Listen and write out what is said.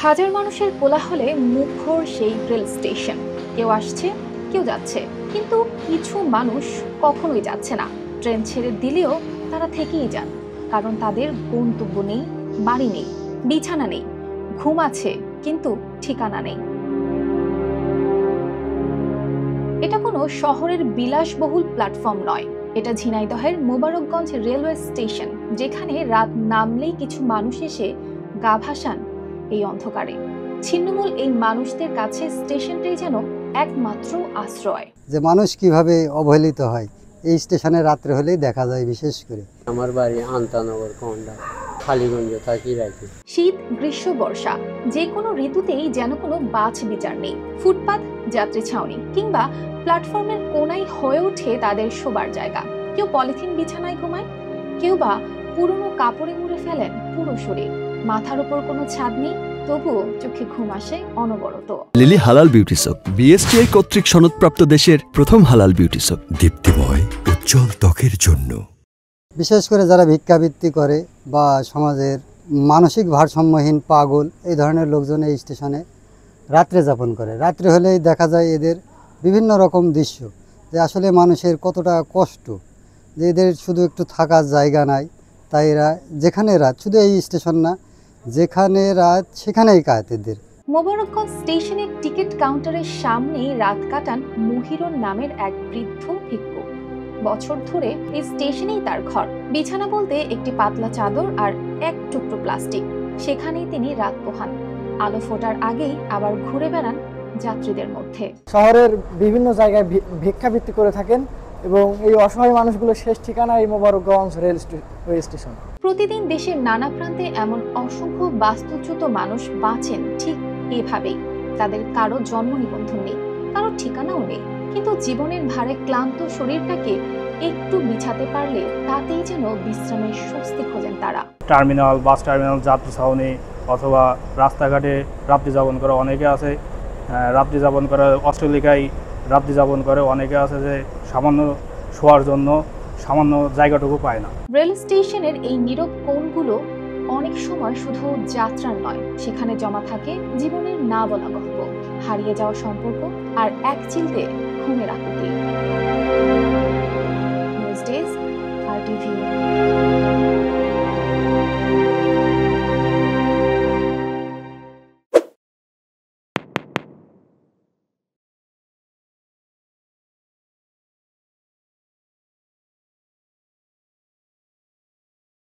হাজার মানুষের কোলাহলে মুখর সেই রেল স্টেশন। কেউ আসছে, কেউ যাচ্ছে, কিন্তু কিছু মানুষ কখনোই যাচ্ছে না। ট্রেন ছেড়ে দিলেও তারা থেকেই যান, কারণ তাদের গন্তব্য নেই, বাড়ি নেই, বিছানা নেই, ঘুম আছে কিন্তু ঠিকানা নেই। এটা কোনো শহরের বিলাসবহুল প্ল্যাটফর্ম নয়, এটা ঝিনাইদহের মোবারকগঞ্জ রেলওয়ে স্টেশন, যেখানে রাত নামলেই কিছু মানুষ এসে গা ভাসান এই অন্ধকারে। ছিন্নমূল এই মানুষদের কাছে স্টেশনটাই যেন একমাত্র আশ্রয়। যে মানুষ কিভাবে অবহেলিত হয় এই স্টেশনে রাত্রে হলেই দেখা যায়। বিশেষ করে আমার বাড়ি আন্তানগর কোন্ডা, খালিগঞ্জ থাকি রাখি। শীত, গ্রীষ্ম, বর্ষা, যে কোনো ঋতুতেই যেন কোনো বাছ বিচার নেই। ফুটপাত, যাত্রী ছাউনি কিংবা প্ল্যাটফর্মের কোনায় হয়ে ওঠে তাদের শোবার জায়গা। কেউ পলিথিন বিছানায় ঘুমায়, কেউ বা পুরনো কাপড়ে মুড়ে ফেলেন পুরো শরীর। মাথার উপর কোনো ছাদ নেই, তবুও চোখে ঘুম আসে অনবরত। লিলি হালাল বিউটি সোপ, বিএসটিআই কর্তৃক সনদপ্রাপ্ত দেশের প্রথম হালাল বিউটি সোপ, দীপ্তিময় উজ্জ্বল ত্বকের জন্য। বিশেষ করে যারা ভিক্ষাবৃত্তি করে বা সমাজের মানসিক ভারসাম্যহীন পাগল, এই ধরনের লোকজন এই স্টেশনে রাত্রে যাপন করে। রাত্রে হলেই দেখা যায় এদের বিভিন্ন রকম দৃশ্য, যে আসলে মানুষের কতটা কষ্ট, যে এদের শুধু একটু থাকার জায়গা নাই। তাই এরা যেখানে রাত, শুধু এই স্টেশন না, যেখানে রাত সেখানেই কাজ এদের। মোবারকগঞ্জ স্টেশনের টিকিট কাউন্টারের সামনেই রাত কাটান মহিরন নামের এক বৃদ্ধ ভিক্ষুক। বছর ধরে এই স্টেশনেই তার ঘর। বিছানা বলতে একটি পাতলা চাদর আর এক টুকরো প্লাস্টিক, সেখানেই তিনি রাত পোহান। আলো ফোটার আগেই আবার ঘুরে বেড়ান যাত্রীদের মধ্যে। শহরের বিভিন্ন জায়গায় ভিক্ষাবৃত্তি করে থাকেন এবং এই অসহায় মানুষগুলো শেষ ঠিকানা এই মোবারকগঞ্জ রেলওয়ে স্টেশন। প্রতিদিন দেশের নানা প্রান্তে এমন অসংখ্য বাস্তুচ্যুত মানুষ বাঁচেন ঠিক এভাবেই। তাদের কারো জন্ম নিবন্ধন নেই, কারো ঠিকানাও নেই, কিন্তু জীবনের ভারে ক্লান্ত শরীরটাকে একটু বিছাতে পারলে তাতেই যেন বিশ্রামের স্বস্তি খোঁজেন তারা। টার্মিনাল, বাস টার্মিনাল, যাত্রী ছাউনি অথবা রাস্তাঘাটে রাত্রি যাপন করে অনেকে আছে। রাত্রি যাপন করে অস্ট্রেলিয়ায় রাত্রি যাপন করে অনেকে আছে, যে সামান্য শোয়ার জন্য সামান্য জায়গাটুকু পায় না। রেল স্টেশনের এই নীরব কোণগুলো অনেক সময় শুধু যাত্রার নয়, সেখানে জমা থাকে জীবনের না বলা গল্প, হারিয়ে যাওয়া সম্পর্ক আর এক চিলতে ঘুমের আকুতি।